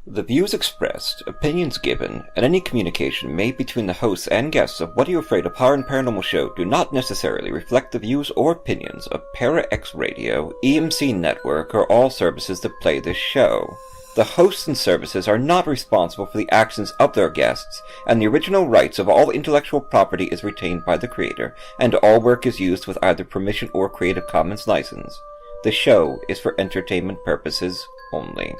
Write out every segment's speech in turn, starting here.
The views expressed, opinions given, and any communication made between the hosts and guests of What Are You Afraid of Horror and Paranormal Show do not necessarily reflect the views or opinions of Para X Radio, EMC Network, or all services that play this show. The hosts and services are not responsible for the actions of their guests, and the original rights of all intellectual property is retained by the creator, and all work is used with either permission or Creative Commons license. The show is for entertainment purposes only.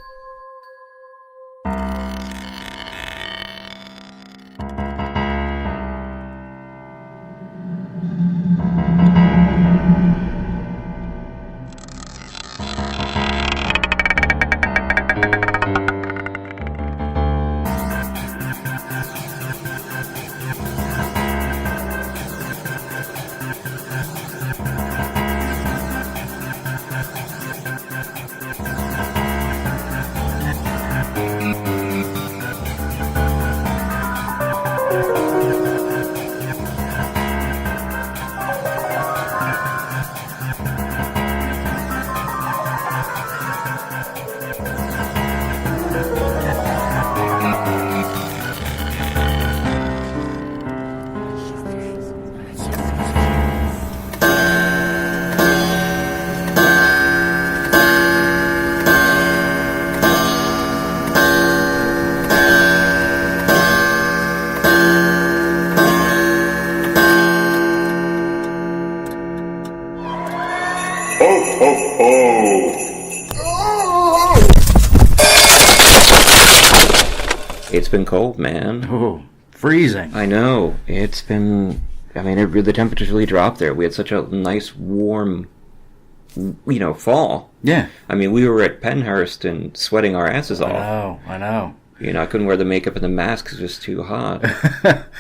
It's been cold, man. Oh, freezing. I know. It's been... the temperature's really dropped there. We had such a nice, warm, fall. Yeah. We were at Penhurst and sweating our asses off. I know. I couldn't wear the makeup and the mask because it was too hot.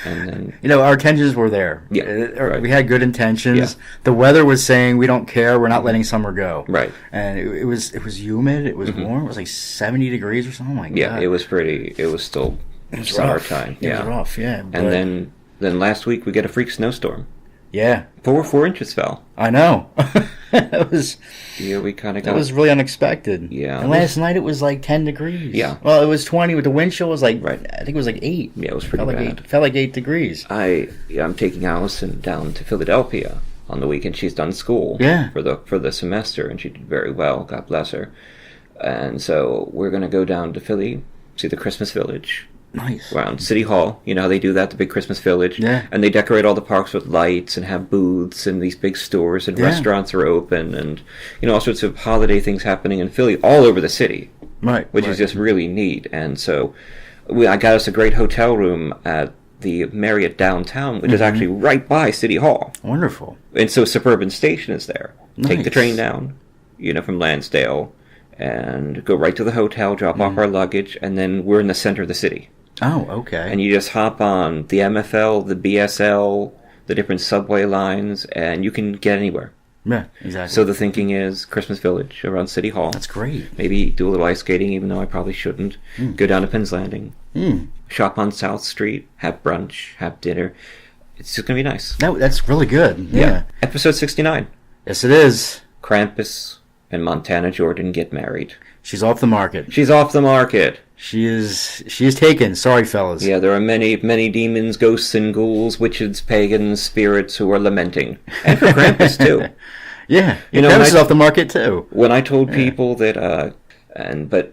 And then... our intentions were there. Yeah, right. We had good intentions. Yeah. The weather was saying, we don't care, we're not letting summer go. Right. And it was humid, it was warm, it was like 70 degrees or something like that. Yeah, it was pretty, it was still summertime. It was rough, yeah. And then last week we get a freak snowstorm. Yeah. 4 inches fell. I know. That was... Yeah, we kind of got... That was really unexpected. Yeah. And last night it was like 10 degrees. Yeah. Well, it was 20, with the wind chill was like... Right. I think it was like 8. Yeah, it was pretty bad. Felt like 8 degrees. I'm taking Allison down to Philadelphia on the weekend. She's done school for the semester, and she did very well, God bless her. And so we're going to go down to Philly, see the Christmas Village. Nice. Around City Hall. You know how they do that, the big Christmas Village? Yeah. And they decorate all the parks with lights and have booths and these big stores and restaurants are open and, all sorts of holiday things happening in Philly all over the city. Right. Which is just really neat. And so I got us a great hotel room at the Marriott downtown, which is actually right by City Hall. Wonderful. And so Suburban Station is there. Nice. Take the train down, from Lansdale, and go right to the hotel, drop off our luggage, and then we're in the center of the city. Oh, okay. And you just hop on the MFL, the BSL, the different subway lines, and you can get anywhere. Yeah, exactly. So the thinking is Christmas Village around City Hall. That's great. Maybe do a little ice skating, even though I probably shouldn't. Go down to Penn's Landing. Shop on South Street. Have brunch. Have dinner. It's just going to be nice. That's really good. Yeah. Episode 69. Yes, it is. Krampus and Montana Jordan get married. She's off the market. She's off the market. She is taken. Sorry, fellas. Yeah, there are many demons, ghosts, and ghouls, witches, pagans, spirits who are lamenting. And for Krampus, too. Yeah, Krampus is off the market, too. When I told people that,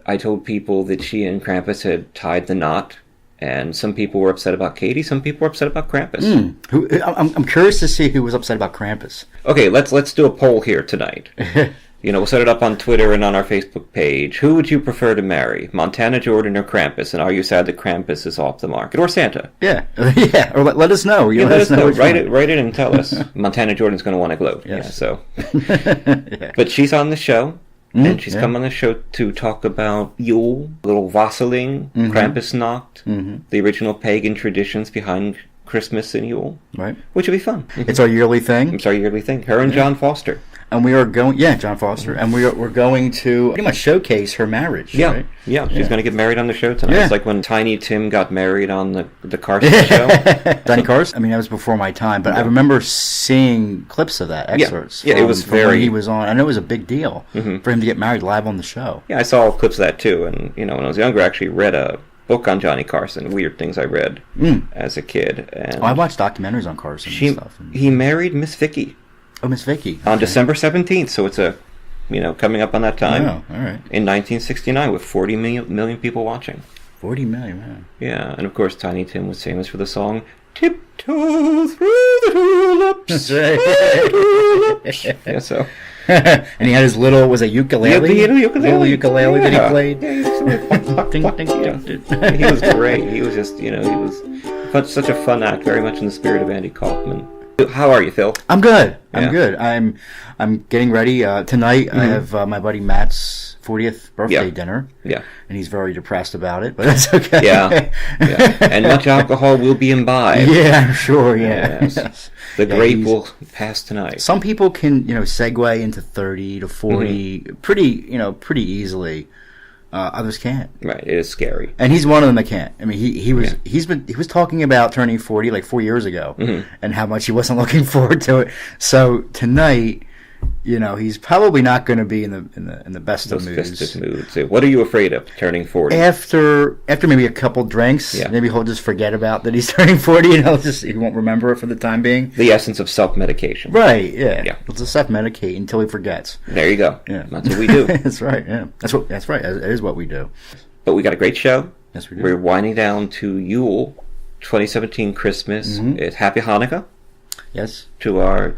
I told people that she and Krampus had tied the knot, and some people were upset about Katie, some people were upset about Krampus. I'm curious to see who was upset about Krampus. Okay, let's do a poll here tonight. We'll set it up on Twitter and on our Facebook page. Who would you prefer to marry, Montana Jordan or Krampus? And are you sad that Krampus is off the market? Or Santa? Yeah. Or let us know. Let us know. Write it and tell us. Montana Jordan's going to want to gloat. Yes. Yeah, so. But she's on the show. And she's come on the show to talk about Yule, a little wassailing, Krampusnacht, the original pagan traditions behind Christmas and Yule. Right. Which will be fun. It's our yearly thing. It's our yearly thing. Her and John Foster. And we are going, John Foster, and we're going to pretty much showcase her marriage. Yeah, right? yeah. She's going to get married on the show tonight. Yeah. It's like when Tiny Tim got married on the Carson show. Danny Carson. I mean, that was before my time, but I remember seeing clips of that, excerpts. Yeah, it was from when he was on. I know it was a big deal for him to get married live on the show. Yeah, I saw clips of that too, and when I was younger, I actually read a book on Johnny Carson. Weird things I read as a kid. And I watched documentaries on Carson and stuff. He married Miss Vicky. Oh, Miss Vicky. On December 17th, so it's coming up on that time. Oh, all right. In 1969, with 40 million people watching. 40 million, man. Yeah, and of course, Tiny Tim was famous for the song "Tiptoe Through the Tulips." That's right. Yeah, so. And he had his little, was it ukulele? Little ukulele that he played. Yeah, he was great. He was just, he was such a fun act, very much in the spirit of Andy Kaufman. How are you, Phil? I'm good. I'm good. I'm getting ready. Tonight I have my buddy Matt's 40th birthday dinner. Yeah. And he's very depressed about it, but that's okay. Yeah. And much alcohol will be imbibed. Yeah, I'm sure, yes. The grape will pass tonight. Some people can, segue into 30 to 40 pretty easily. Others can't. Right, it is scary. And he's one of them that can't. I mean, he was talking about turning 40 like 4 years ago, and how much he wasn't looking forward to it. So tonight, he's probably not going to be in the best of moods. Festive moods. So what are you afraid of turning 40? After maybe a couple drinks, maybe he'll just forget about that he's turning 40, and he won't remember it for the time being. The essence of self-medication. Right. Yeah. He'll just self-medicate until he forgets. There you go. Yeah. That's what we do. That's right. Yeah. That's right. That is what we do. But we got a great show. Yes, we do. We're winding down to Yule, 2017 Christmas. It's Happy Hanukkah. Yes. To our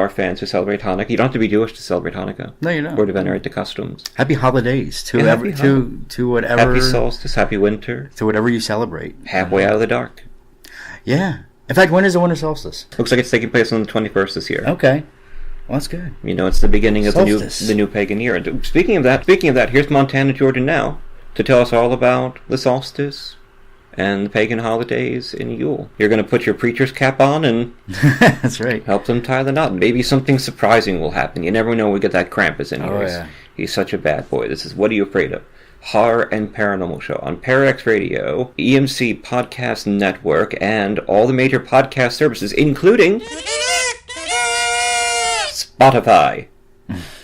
fans who celebrate Hanukkah. You don't have to be Jewish to celebrate Hanukkah. No, you don't. Or to venerate the customs. Happy holidays to whatever. Happy solstice, happy winter. To whatever you celebrate. Halfway out of the dark. Yeah. In fact, when is the winter solstice? Looks like it's taking place on the 21st this year. Okay. Well, that's good. It's the beginning of the new pagan year. And speaking of that, here's Montana Jordan now to tell us all about the solstice and the pagan holidays in Yule. You're going to put your preacher's cap on and that's right. Help them tie the knot. Maybe something surprising will happen. You never know when we get that Krampus in here. Oh, yeah. He's such a bad boy. This is What Are You Afraid Of? Horror and Paranormal Show on Parax Radio, EMC Podcast Network, and all the major podcast services, including Spotify.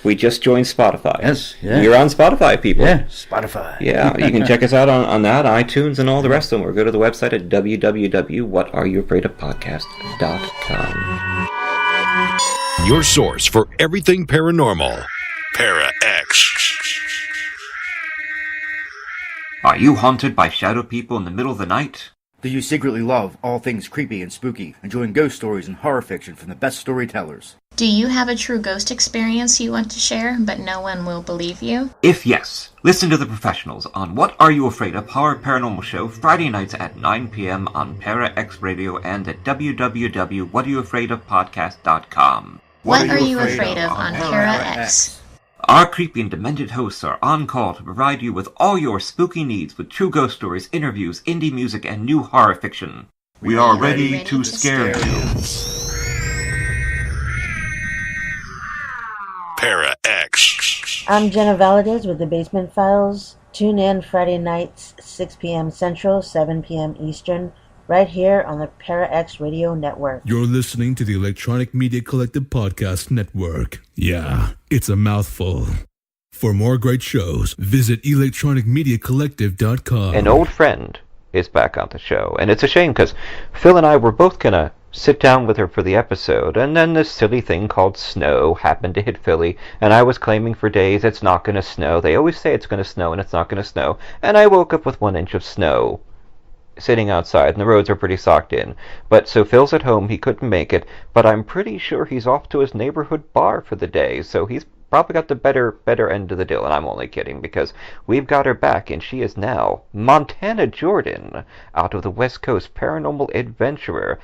We just joined Spotify. Yes, yeah. You're on Spotify, people. Yeah, Spotify. Yeah, you can check us out on that, iTunes, and all the rest of them. Or go to the website at www.whatareyoufraidofpodcast.com. Your source for everything paranormal. Para X. Are you haunted by shadow people in the middle of the night? Do you secretly love all things creepy and spooky, enjoying ghost stories and horror fiction from the best storytellers? Do you have a true ghost experience you want to share, but no one will believe you? If yes, listen to the professionals on What Are You Afraid Of? Horror Paranormal Show, Friday nights at 9 p.m. on Para X Radio and at www.whatareyoufraidofpodcast.com. What are you afraid of on Para X? Our creepy and demented hosts are on call to provide you with all your spooky needs with true ghost stories, interviews, indie music, and new horror fiction. We are ready to scare you. Para X. I'm Jenna Valadez with the Basement Files. Tune in Friday nights, 6 p.m. Central, 7 p.m. Eastern, right here on the Para X Radio Network. You're listening to the Electronic Media Collective Podcast Network. Yeah, it's a mouthful. For more great shows, visit electronicmediacollective.com. An old friend is back on the show, and it's a shame because Phil and I were both going to sit down with her for the episode, and then this silly thing called snow happened to hit Philly, and I was claiming for days it's not going to snow. They always say it's going to snow, and it's not going to snow, and I woke up with 1 inch of snow sitting outside, and the roads are pretty socked in. But so Phil's at home, he couldn't make it, but I'm pretty sure he's off to his neighborhood bar for the day, so he's probably got the better end of the deal, and I'm only kidding, because we've got her back, and she is now Montana Jordan, out of the West Coast Paranormal Adventurer.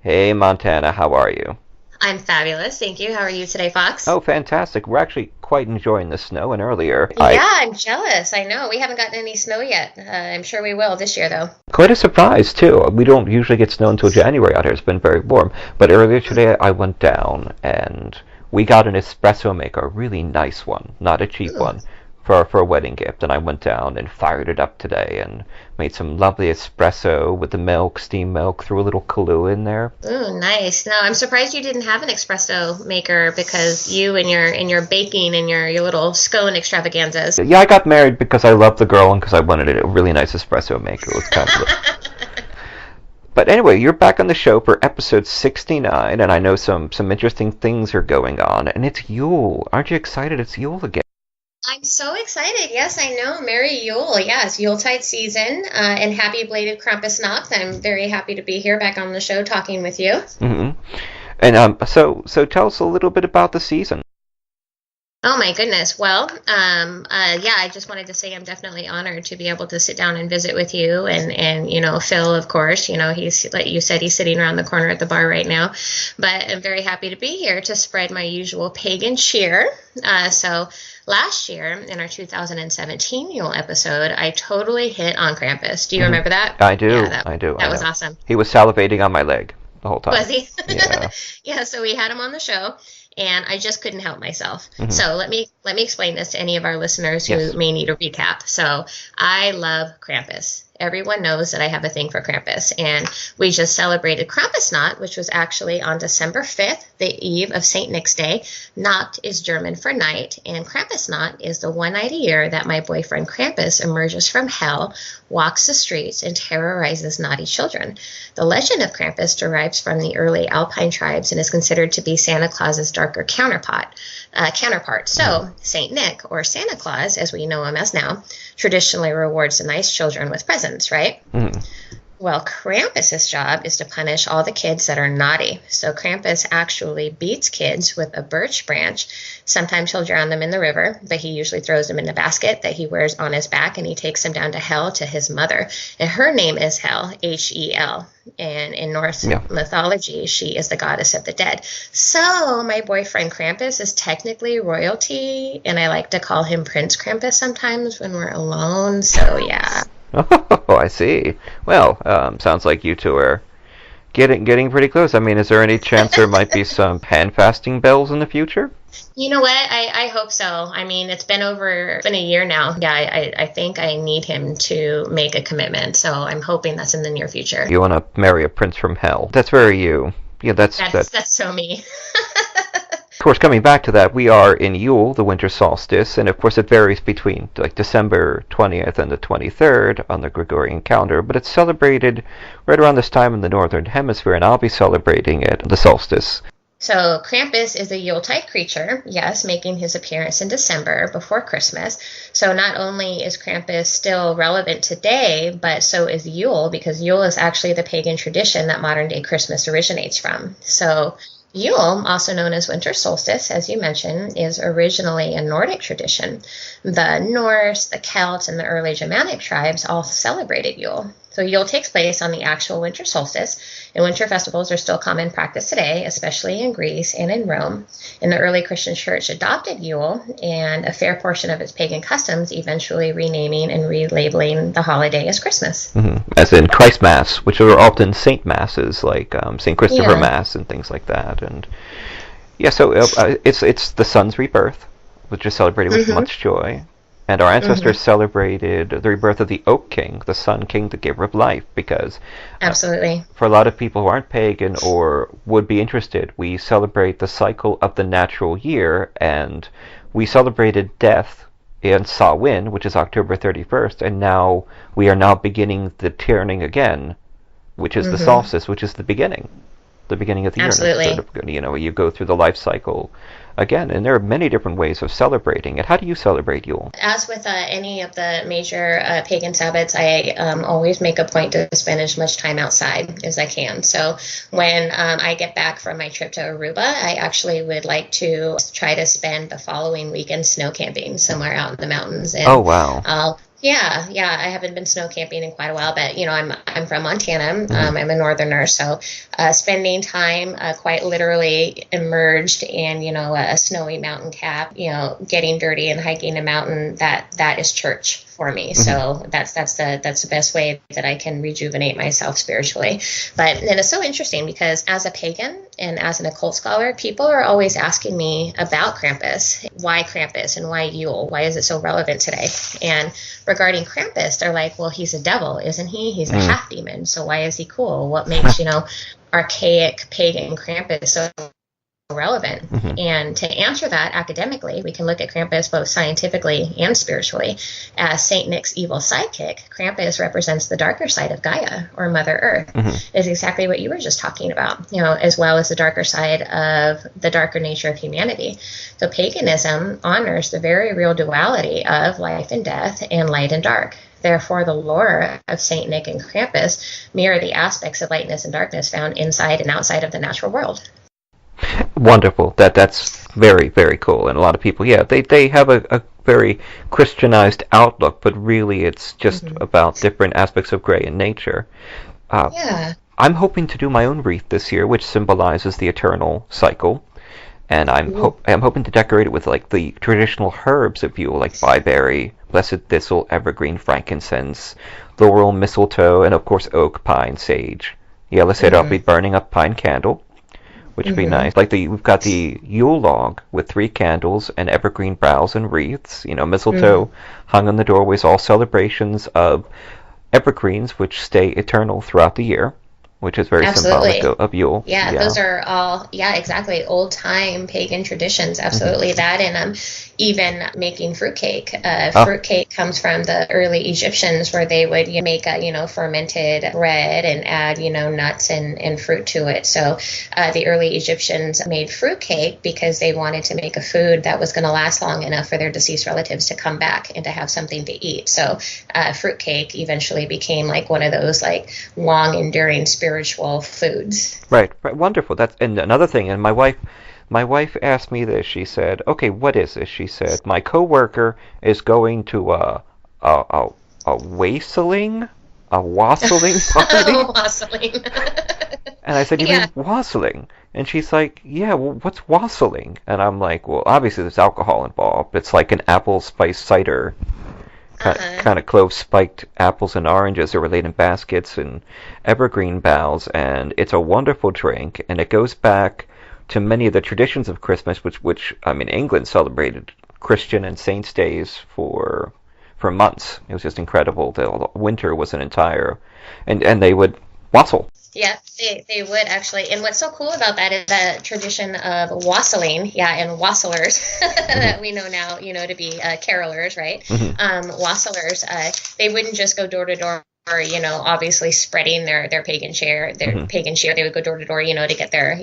Hey, Montana, how are you? I'm fabulous, thank you. How are you today, Fox? Oh, fantastic. We're actually quite enjoying the snow, and earlier... I'm jealous. I know. We haven't gotten any snow yet. I'm sure we will this year, though. Quite a surprise, too. We don't usually get snow until January out here. It's been very warm. But earlier today, I went down, and we got an espresso maker, a really nice one, not a cheap one, for a wedding gift. And I went down and fired it up today and made some lovely espresso with the milk, steamed milk, threw a little Kahlua in there. Ooh, nice. No, I'm surprised you didn't have an espresso maker, because you and your baking and your little scone extravaganzas. Yeah, I got married because I loved the girl and because I wanted a really nice espresso maker. It was kind of But anyway, you're back on the show for episode 69, and I know some interesting things are going on, and it's Yule. Aren't you excited? It's Yule again. I'm so excited. Yes, I know. Merry Yule. Yes, Yuletide season, and happy belated Krampus Nacht. I'm very happy to be here back on the show talking with you. Mm-hmm. And so tell us a little bit about the season. Oh my goodness. Well, yeah, I just wanted to say I'm definitely honored to be able to sit down and visit with you, and Phil, of course, he's, like you said, he's sitting around the corner at the bar right now, but I'm very happy to be here to spread my usual pagan cheer. So last year in our 2017 Yule episode, I totally hit on Krampus. Do you remember that? I do. Yeah, I do. That was awesome. He was salivating on my leg the whole time. Was he? Yeah. Yeah, so we had him on the show, and I just couldn't help myself. Mm-hmm. So let me explain this to any of our listeners who may need a recap. So I love Krampus. Everyone knows that I have a thing for Krampus, and we just celebrated Krampusnacht, which was actually on December 5th, the eve of St. Nick's Day. Nacht is German for night, and Krampusnacht is the one night a year that my boyfriend Krampus emerges from hell, walks the streets, and terrorizes naughty children. The legend of Krampus derives from the early Alpine tribes and is considered to be Santa Claus's darker counterpart. So St. Nick, or Santa Claus, as we know him as now, traditionally rewards the nice children with presents, right? Mm. Well, Krampus's job is to punish all the kids that are naughty. So Krampus actually beats kids with a birch branch. Sometimes he'll drown them in the river, but he usually throws them in a basket that he wears on his back, and he takes them down to hell to his mother. And her name is Hel, Hel. And in Norse mythology, she is the goddess of the dead. So my boyfriend Krampus is technically royalty, and I like to call him Prince Krampus sometimes when we're alone. So yeah. Oh, I see. Well, sounds like you two are getting pretty close. I mean, is there any chance there might be some hand-fasting bells in the future? You know what? I hope so. I mean, it's been a year now. Yeah, I think I need him to make a commitment. So I'm hoping that's in the near future. You want to marry a prince from hell. That's very you. Yeah, that's so me. Of course, coming back to that, we are in Yule, the winter solstice, and of course it varies between like December 20th and the 23rd on the Gregorian calendar, but it's celebrated right around this time in the northern hemisphere, and I'll be celebrating it the solstice. So Krampus is a Yuletide creature, yes, making his appearance in December before Christmas. So not only is Krampus still relevant today, but so is Yule, because Yule is actually the pagan tradition that modern-day Christmas originates from. So Yule, also known as winter solstice, as you mentioned, is originally a Nordic tradition. The Norse, the Celts, and the early Germanic tribes all celebrated Yule. So Yule takes place on the actual winter solstice, and winter festivals are still common practice today, especially in Greece and in Rome. And the early Christian church adopted Yule and a fair portion of its pagan customs, eventually renaming and relabeling the holiday as Christmas. Mm-hmm. As in Christ Mass, which are often Saint Masses, like St. Christopher Mass and things like that. And yeah, so it's the sun's rebirth, which is celebrated with much joy. And our ancestors celebrated the rebirth of the Oak King, the Sun King, the giver of life, because absolutely, for a lot of people who aren't pagan or would be interested, we celebrate the cycle of the natural year, and we celebrated death in Samhain, which is October 31st, and now we are now beginning the turning again, which is the solstice, which is the beginning of the year. Absolutely. You go through the life cycle again, and there are many different ways of celebrating it. How do you celebrate Yule? As with any of the major pagan Sabbats, I always make a point to spend as much time outside as I can. So when I get back from my trip to Aruba, I actually would like to try to spend the following weekend snow camping somewhere out in the mountains. And oh, wow. Yeah, I haven't been snow camping in quite a while, but I'm from Montana. I'm a northerner, so spending time quite literally immersed in a snowy mountain cap, getting dirty and hiking a mountain, that is church. for me. So that's the best way that I can rejuvenate myself spiritually. But and it's so interesting because as a pagan and as an occult scholar, people are always asking me about Krampus. Why Krampus and why Yule? Why is it so relevant today? And regarding Krampus, they're like, well, he's a devil, isn't he? He's a half demon. So why is he cool? What makes, archaic pagan Krampus so relevant? And to answer that academically, we can look at Krampus both scientifically and spiritually. As Saint Nick's evil sidekick, Krampus represents the darker side of Gaia, or Mother Earth. Is exactly what you were just talking about, as well as the darker side of the darker nature of humanity. So paganism honors the very real duality of life and death and light and dark. Therefore, the lore of Saint Nick and Krampus mirror the aspects of lightness and darkness found inside and outside of the natural world. Wonderful. That's very, very cool. And a lot of people, they have a very Christianized outlook, but really it's just about different aspects of gray in nature. I'm hoping to do my own wreath this year, which symbolizes the eternal cycle. And I'm hoping to decorate it with like the traditional herbs of Yule, like bayberry, blessed thistle, evergreen, frankincense, laurel, mistletoe, and of course oak, pine, sage. Yeah, let's say I'll be burning a pine candle, which would be nice. Like we've got the Yule log with 3 candles and evergreen boughs and wreaths. Mistletoe hung on the doorways, all celebrations of evergreens, which stay eternal throughout the year, which is very symbolic of Yule. Yeah, those are all, exactly, old-time pagan traditions, absolutely. That and even making fruitcake. Fruitcake comes from the early Egyptians, where they would make a, fermented bread and add, nuts and fruit to it. So the early Egyptians made fruitcake because they wanted to make a food that was going to last long enough for their deceased relatives to come back and to have something to eat. So fruitcake eventually became like one of those like long-enduring spiritual foods. Right. Wonderful. And another thing, and my wife asked me this. She said, "Okay, what is this?" She said, "My coworker is going to a wassailing party." Wassailing. And I said, "You mean wassailing?" And she's like, "Yeah, well, what's wassailing?" And I'm like, "Well, obviously there's alcohol involved. It's like an apple spice cider." Kind of clove-spiked apples and oranges are laid in baskets and evergreen boughs, and it's a wonderful drink, and it goes back to many of the traditions of Christmas, which England celebrated Christian and saints' days for months. It was just incredible. The winter was an entire, and they would wassail. Yeah, they would actually. And what's so cool about that is the tradition of wassailing, and wassailers that we know now, to be carolers, right? Wassailers, they wouldn't just go door to door, obviously spreading their pagan cheer. Pagan cheer. They would go door to door, to get their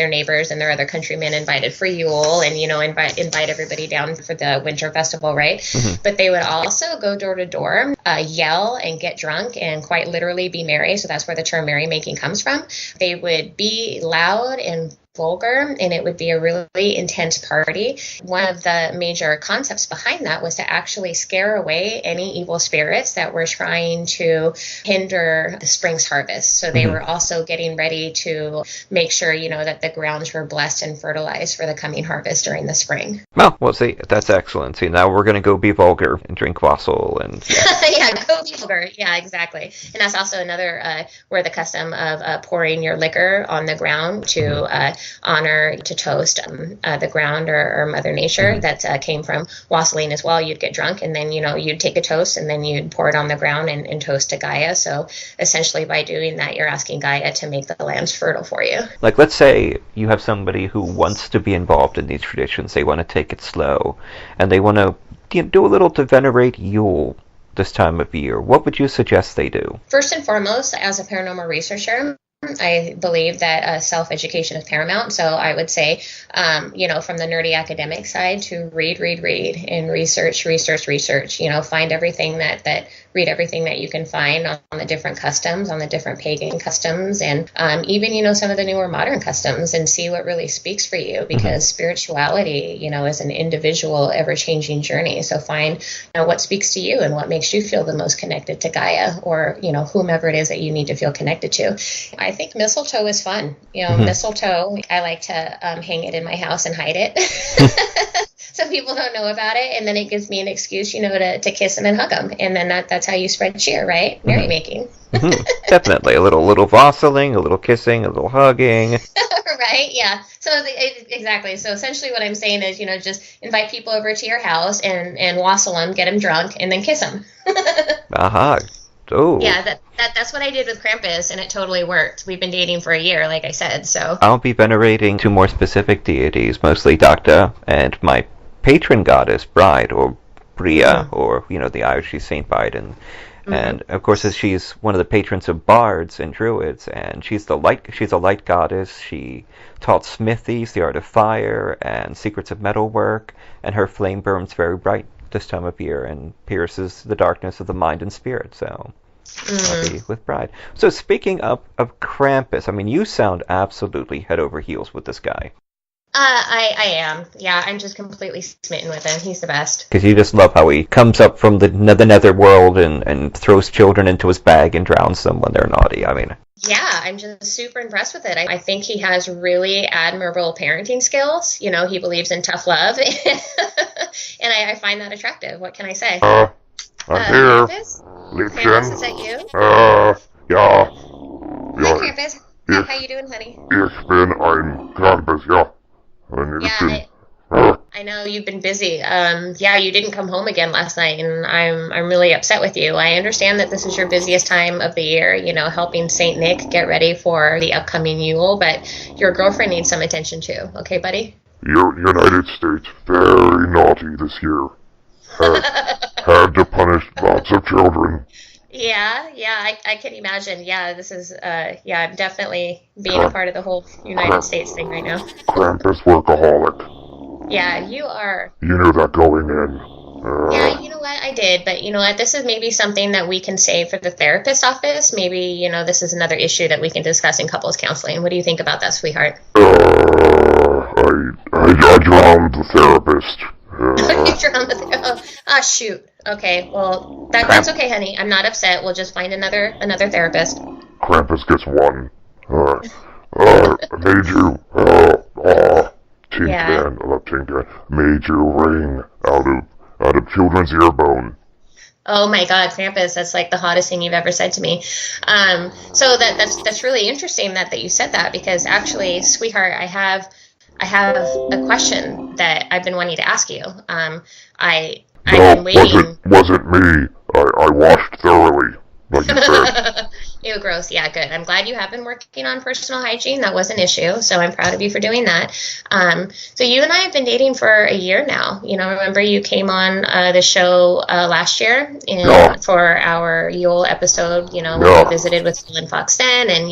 neighbors and their other countrymen invited for Yule, and invite everybody down for the winter festival, right? But they would also go door to door, yell and get drunk and quite literally be merry. So that's where the term merrymaking comes from. They would be loud and vulgar, and it would be a really intense party. One of the major concepts behind that was to actually scare away any evil spirits that were trying to hinder the spring's harvest. So they were also getting ready to make sure, that the grounds were blessed and fertilized for the coming harvest during the spring. Well, see, that's excellent. See, now we're going to go be vulgar and drink wassail and go be vulgar. Yeah, exactly. And that's also another where the custom of pouring your liquor on the ground to honor, to toast the ground or Mother Nature. That came from wassailing as well. You'd get drunk and then, you'd take a toast and then you'd pour it on the ground and toast to Gaia. So essentially by doing that, you're asking Gaia to make the lands fertile for you. Like, let's say you have somebody who wants to be involved in these traditions. They want to take it slow and they want to do a little to venerate Yule this time of year. What would you suggest they do? First and foremost, as a paranormal researcher, I believe that self-education is paramount. So I would say, from the nerdy academic side, to read, and research. Find everything read everything that you can find on the different customs, on the different pagan customs, and even, some of the newer modern customs, and see what really speaks for you, because spirituality, is an individual, ever-changing journey. So find, what speaks to you and what makes you feel the most connected to Gaia, or, whomever it is that you need to feel connected to. I think mistletoe is fun. Mistletoe, I like to hang it in my house and hide it. So people don't know about it, and then it gives me an excuse, to kiss them and hug them, and then that's how you spread cheer, right? Merrymaking. Definitely. A little wassailing, a little kissing, a little hugging. Right? Yeah. So exactly. So essentially what I'm saying is, just invite people over to your house and wassail them, get them drunk, and then kiss them. Aha. Oh. Yeah, that's what I did with Krampus, and it totally worked. We've been dating for a year, like I said, so. I'll be venerating 2 more specific deities, mostly Dagda, and my patron goddess, Bride, or Bria, or, the Irish Saint Biden. And, of course, as she's one of the patrons of bards and druids, and she's a light goddess. She taught smithies, the art of fire, and secrets of metalwork, and her flame burns very bright this time of year and pierces the darkness of the mind and spirit, so I'll be with Bride. So speaking of Krampus, I mean, you sound absolutely head over heels with this guy. I am. Yeah, I'm just completely smitten with him. He's the best. Because you just love how he comes up from the netherworld and throws children into his bag and drowns them when they're naughty. I mean... Yeah, I'm just super impressed with it. I think he has really admirable parenting skills. He believes in tough love. And I find that attractive. What can I say? I'm here. Krampus? Liebchen. Krampus, is that you? Ja. Hi, Krampus. How you doing, honey? Ich bin ein Krampus, ja. I know you've been busy. You didn't come home again last night, and I'm really upset with you. I understand that this is your busiest time of the year, helping Saint Nick get ready for the upcoming Yule, but your girlfriend needs some attention too. Okay, buddy? United States, very naughty this year. Had to punish lots of children. Yeah, I can imagine. Yeah, this is, I'm definitely being a part of the whole United States thing right now. Krampus workaholic. Yeah, you are. You knew that going in. Yeah, you know what? I did, but you know what? This is maybe something that we can save for the therapist office. Maybe, this is another issue that we can discuss in couples counseling. What do you think about that, sweetheart? I drowned the therapist. You drowned the therapist. Oh, shoot. Okay, well, that's okay, honey. I'm not upset. We'll just find another therapist. Krampus gets one. Made you, Tin Can, I love Tin Can, made you ring out of children's ear bone. Oh my God, Krampus, that's like the hottest thing you've ever said to me. So that's really interesting that you said that, because actually, sweetheart, I have a question that I've been wanting to ask you. I've been waiting. Wasn't me. I washed thoroughly, like you said. Ew, gross. Yeah, good. I'm glad you have been working on personal hygiene. That was an issue, so I'm proud of you for doing that. So you and I have been dating for a year now. Remember you came on the show last year for our Yule episode, when we visited with Phil and Fox then, and,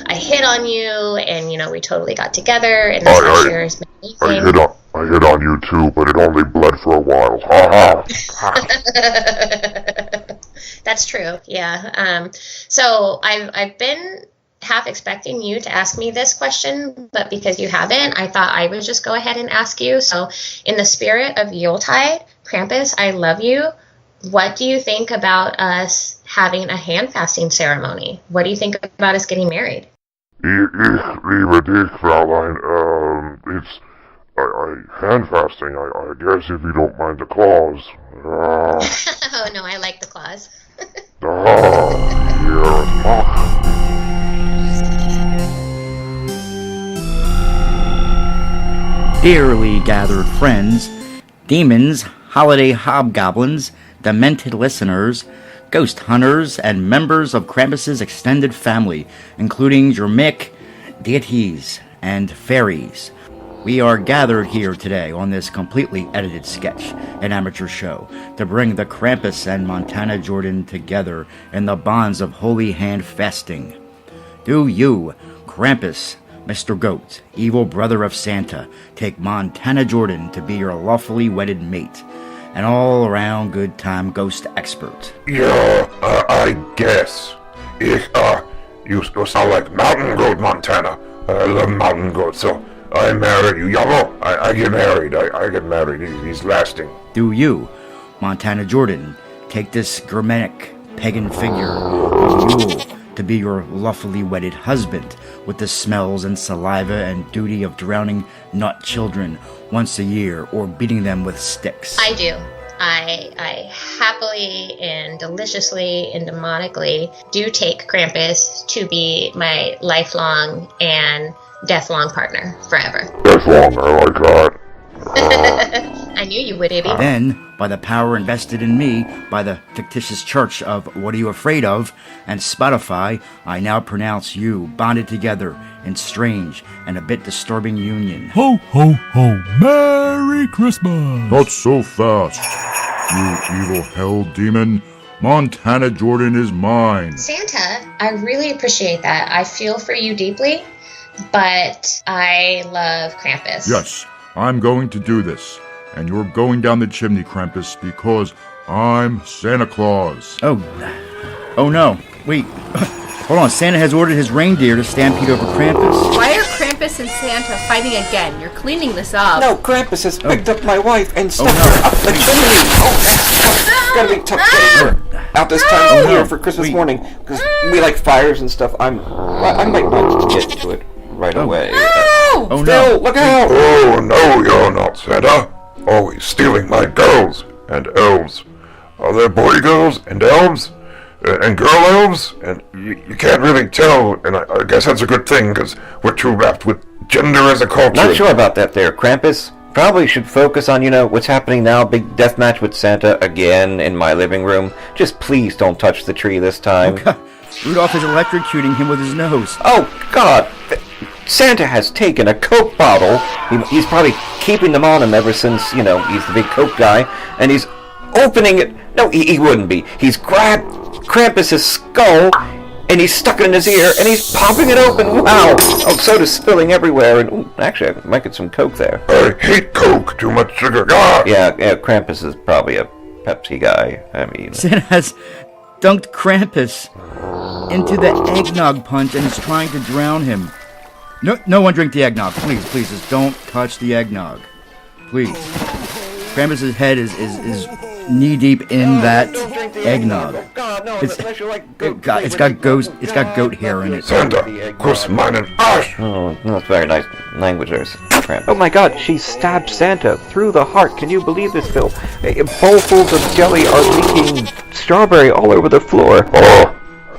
I hit on you, and, we totally got together, and this last year has been amazing. I hit on you too, but it only bled for a while. Ha ha. That's true, yeah. So I've been half expecting you to ask me this question, but because you haven't, I thought I would just go ahead and ask you. So in the spirit of Yuletide, Krampus, I love you. What do you think about us having a hand fasting ceremony? What do you think about us getting married? Ich liebe dich, Fraulein. It's... hand fasting, I guess, if you don't mind the claws. Oh, no, I like the claws. Dearly gathered friends, demons, holiday hobgoblins, demented listeners, ghost hunters, and members of Krampus's extended family, including Germic, deities, and fairies. We are gathered here today on this completely edited sketch, an amateur show, to bring the Krampus and Montana Jordan together in the bonds of holy hand fasting. Do you, Krampus, Mr. Goat, evil brother of Santa, take Montana Jordan to be your lawfully wedded mate, an all-around good time ghost expert? Yeah, I guess. You sound like Mountain Goat Montana. I love Mountain Goat, so... I married you, Yellow. I get married. I get married. He's lasting. Do you, Montana Jordan, take this Germanic pagan figure of Yule to be your lawfully wedded husband, with the smells and saliva and duty of drowning not children once a year or beating them with sticks? I do. I happily and deliciously and demonically do take Krampus to be my lifelong and death-long partner forever. Death-long, I like that. I knew you would, Ibby. Then, by the power invested in me by the fictitious church of What Are You Afraid Of and Spotify, I now pronounce you bonded together in strange and a bit disturbing union. Ho, ho, ho. Merry Christmas. Not so fast, you evil hell demon. Montana Jordan is mine. Santa, I really appreciate that. I feel for you deeply, but I love Krampus. Yes, I'm going to do this. And you're going down the chimney, Krampus, because I'm Santa Claus. Oh no. Wait. Hold on. Santa has ordered his reindeer to stampede over Krampus. Why are Krampus and Santa fighting again? You're cleaning this up. No, Krampus has picked up my wife and stuck her up the chimney. It's gotta be tough getting her out this time of year for Christmas morning, because we like fires and stuff. I might not get to it right away. Oh Phil, look out! Oh, no, you're not, Santa. Always stealing my girls and elves. Are there boy girls and elves? And girl elves? And you can't really tell, and I guess that's a good thing, because we're too wrapped with gender as a culture. Not sure about that there, Krampus. Probably should focus on, what's happening now. Big deathmatch with Santa again in my living room. Just please don't touch the tree this time. Oh, God. Rudolph is electrocuting him with his nose. Oh, God. Santa has taken a Coke bottle. He's probably keeping them on him ever since, he's the big Coke guy. And he's opening it. No, he wouldn't be. He's grabbed Krampus's skull, and he's stuck it in his ear, and he's popping it open. Wow. Oh, soda's spilling everywhere. And actually, I might get some Coke there. I hate Coke. Too much sugar. Ah! Yeah, Krampus is probably a Pepsi guy. Santa has dunked Krampus into the eggnog punch and is trying to drown him. No one drink the eggnog. Please, just don't touch the eggnog. Please. Krampus's head is knee-deep in that eggnog. God, no, It's got goat hair in it. Santa, kuss meinen Arsch! Oh, that's very nice language there, Krampus. Oh my God, she stabbed Santa through the heart. Can you believe this, Phil? Bowlfuls of jelly are leaking strawberry all over the floor. Oh,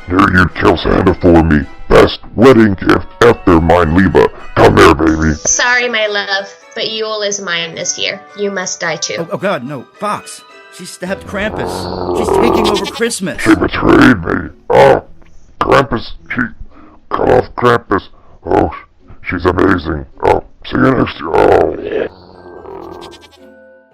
here you kill Santa for me. Best wedding gift after mine, Liebe. Come here, baby. Sorry, my love, but Yule is mine this year. You must die too. Oh God, no. Fox. She stabbed Krampus. She's taking over Christmas. She betrayed me. Oh, Krampus. She cut off Krampus. Oh, she's amazing. Oh, see you next year. Oh.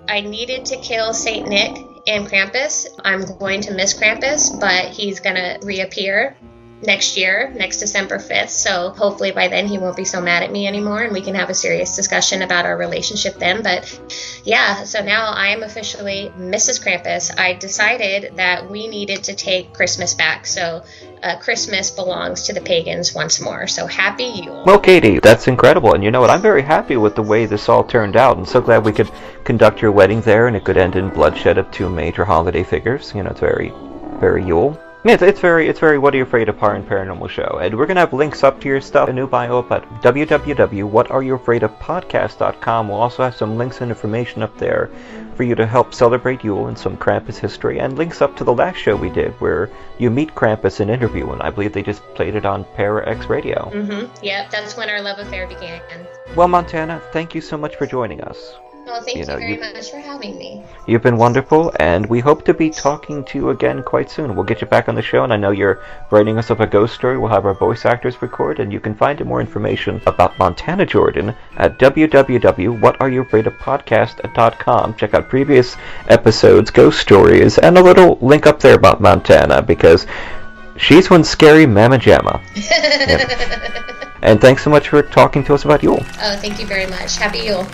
I needed to kill Saint Nick and Krampus. I'm going to miss Krampus, but he's gonna reappear next year, next December 5th, so hopefully by then he won't be so mad at me anymore and we can have a serious discussion about our relationship then. But yeah, so now I am officially Mrs. Krampus. I decided that we needed to take Christmas back, so Christmas belongs to the pagans once more, so happy Yule. Well, Katie, that's incredible, and you know what, I'm very happy with the way this all turned out, and so glad we could conduct your wedding there, and it could end in bloodshed of two major holiday figures. It's very, very Yule. Yeah, it's very What Are You Afraid of Paranormal show, and we're gonna have links up to your stuff, a new bio up at www.whatareyoufraidofpodcast.com. We'll also have some links and information up there for you to help celebrate Yule and some Krampus history, and links up to the last show we did where you meet Krampus in interview, and I believe they just played it on Para-X Radio. Yep, that's when our love affair began. Well, Montana, thank you so much for joining us. Well, thank you very much for having me. You've been wonderful, and we hope to be talking to you again quite soon. We'll get you back on the show, and I know you're writing us up a ghost story. We'll have our voice actors record, and you can find more information about Montana Jordan at www.whatareyoufraidofpodcast.com. Check out previous episodes, ghost stories, and a little link up there about Montana, because she's one scary mamma jamma. Yep. And thanks so much for talking to us about Yule. Oh, thank you very much. Happy Yule.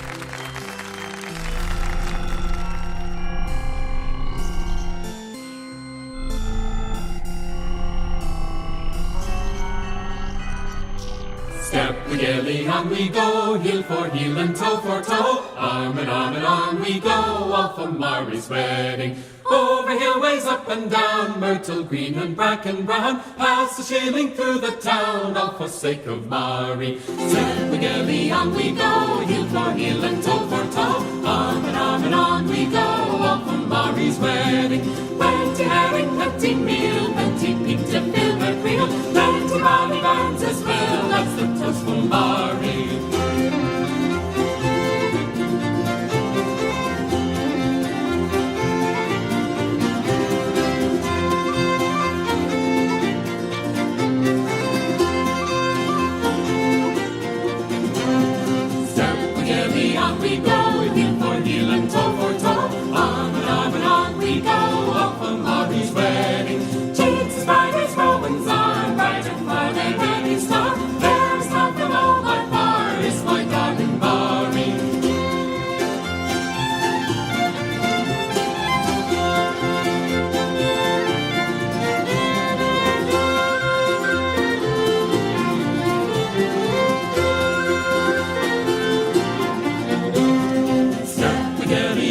Step the gilly, on we go, heel for heel and toe for toe. Arm in arm and on we go, off for Mary's wedding. Over hillways, up and down, myrtle green and bracken brown, past the shilling through the town, all for sake of Mary. Silvergilly on we go, heel for heel and toe for toe, arm and on we go, all for Mary's wedding. Plenty herring, plenty meal, plenty pig to fill her creel, plenty bonny bands as well, that's the toast for Mary. On we go, heel for heel and toe for toe, arm and on we go, off on Mary's wedding. Cheats, spiders, Romans are bright and far, their ready star. There's love from all my far, is my darling Mary.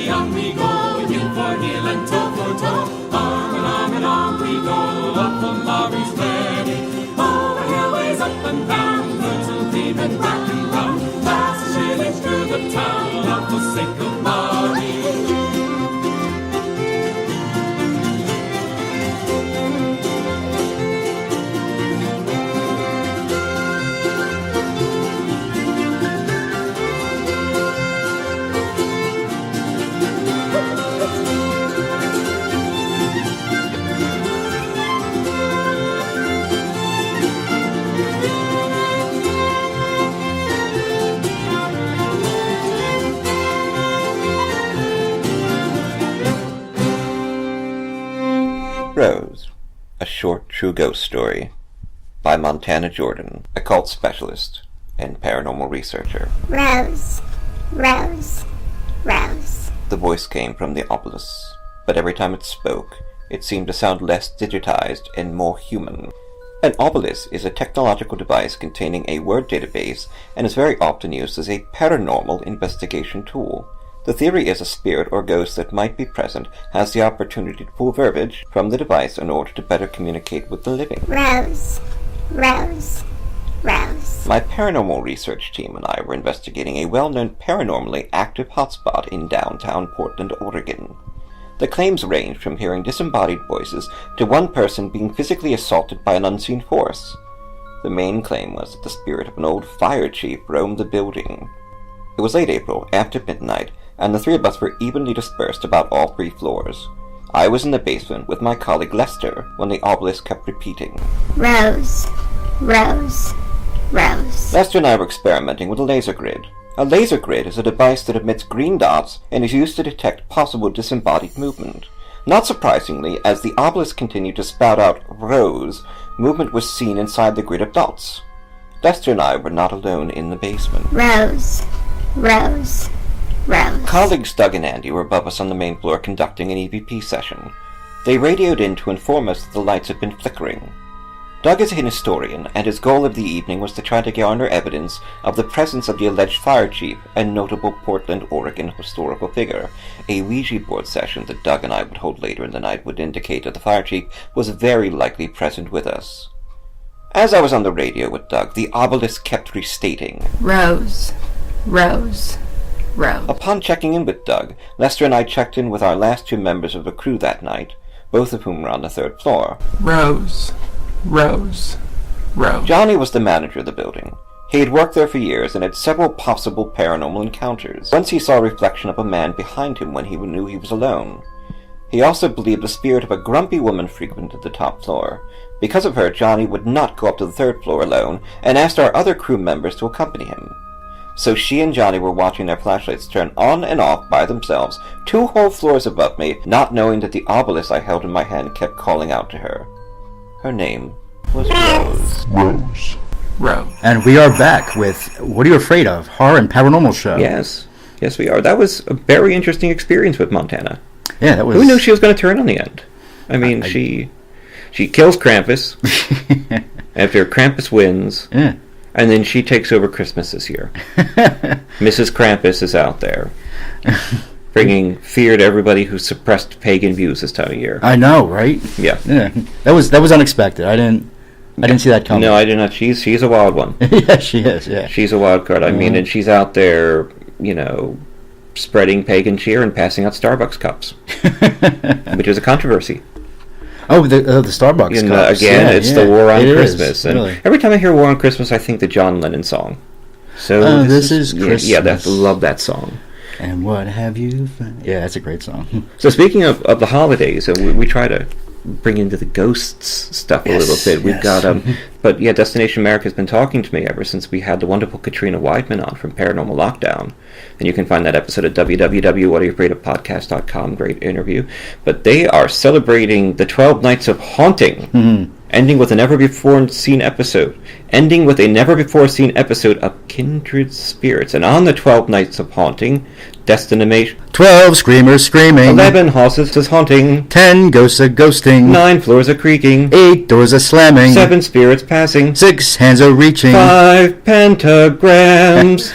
On we go, heel for heel and toe for toe, arm and on we go, up on Mary's wedding. Over hillways, up and down, myrtle green and bracken brown, past the shillings through the town, all for sake of Mary. Rose, a short true ghost story by Montana Jordan, occult specialist and paranormal researcher. Rose, Rose, Rose. The voice came from the obelisk, but every time it spoke, it seemed to sound less digitized and more human. An obelisk is a technological device containing a word database and is very often used as a paranormal investigation tool. The theory is a spirit or ghost that might be present has the opportunity to pull verbiage from the device in order to better communicate with the living. Rose, Rose, Rose. My paranormal research team and I were investigating a well-known paranormally active hotspot in downtown Portland, Oregon. The claims ranged from hearing disembodied voices to one person being physically assaulted by an unseen force. The main claim was that the spirit of an old fire chief roamed the building. It was late April, after midnight, and the three of us were evenly dispersed about all 3 floors. I was in the basement with my colleague Lester when the obelisk kept repeating, Rose, Rose, Rose. Lester and I were experimenting with a laser grid. A laser grid is a device that emits green dots and is used to detect possible disembodied movement. Not surprisingly, as the obelisk continued to spout out Rose, movement was seen inside the grid of dots. Lester and I were not alone in the basement. Rose, Rose, Rose. Colleagues Doug and Andy were above us on the main floor conducting an EVP session. They radioed in to inform us that the lights had been flickering. Doug is an historian, and his goal of the evening was to try to garner evidence of the presence of the alleged fire chief and notable Portland, Oregon historical figure. A Ouija board session that Doug and I would hold later in the night would indicate that the fire chief was very likely present with us. As I was on the radio with Doug, the obelisk kept restating, Rose, Rose, Rose. Upon checking in with Doug, Lester and I checked in with our last 2 members of the crew that night, both of whom were on the 3rd floor. Rose, Rose, Rose. Johnny was the manager of the building. He had worked there for years and had several possible paranormal encounters. Once he saw a reflection of a man behind him when he knew he was alone. He also believed the spirit of a grumpy woman frequented the top floor. Because of her, Johnny would not go up to the 3rd floor alone and asked our other crew members to accompany him. So she and Johnny were watching their flashlights turn on and off by themselves 2 whole floors above me, not knowing that the obelisk I held in my hand kept calling out to her. Her name was Rose. Rose. Rose. And we are back with What Are You Afraid Of? Horror and Paranormal Show. Yes we are. That was a very interesting experience with Montana. Yeah, that was... Who knew she was going to turn on the end? I mean, she kills Krampus after Krampus wins, yeah. And then she takes over Christmas this year. Mrs. Krampus is out there. bringing fear to everybody who suppressed pagan views this time of year. I know, right? Yeah. That was unexpected. I didn't see that coming. No, I did not. She's a wild one. Yeah, she is. Yeah, she's a wild card. I mean, and she's out there, spreading pagan cheer and passing out Starbucks cups, which is a controversy. Oh, the Starbucks cups. Again, it's the war on Christmas. Is, and really. Every time I hear war on Christmas, I think the John Lennon song. So this is Christmas. Yeah, I love that song. And what have you found? Yeah, that's a great song. So speaking of the holidays, we try to bring into the ghosts stuff a little bit. We've got but yeah, Destination America has been talking to me ever since we had the wonderful Katrina Weidman on from Paranormal Lockdown, and you can find that episode at www.whatayouafraidofpodcast.com. Great interview. But they are celebrating the 12 Nights of Haunting, ending with a never-before-seen episode of Kindred Spirits. And on the 12 Nights of Haunting, Destination 12 screamers screaming, 11 houses is haunting, 10 ghosts a ghosting, 9 floors a creaking, 8 doors a slamming, 7 spirits passing, 6 hands a reaching, 5 pentagrams,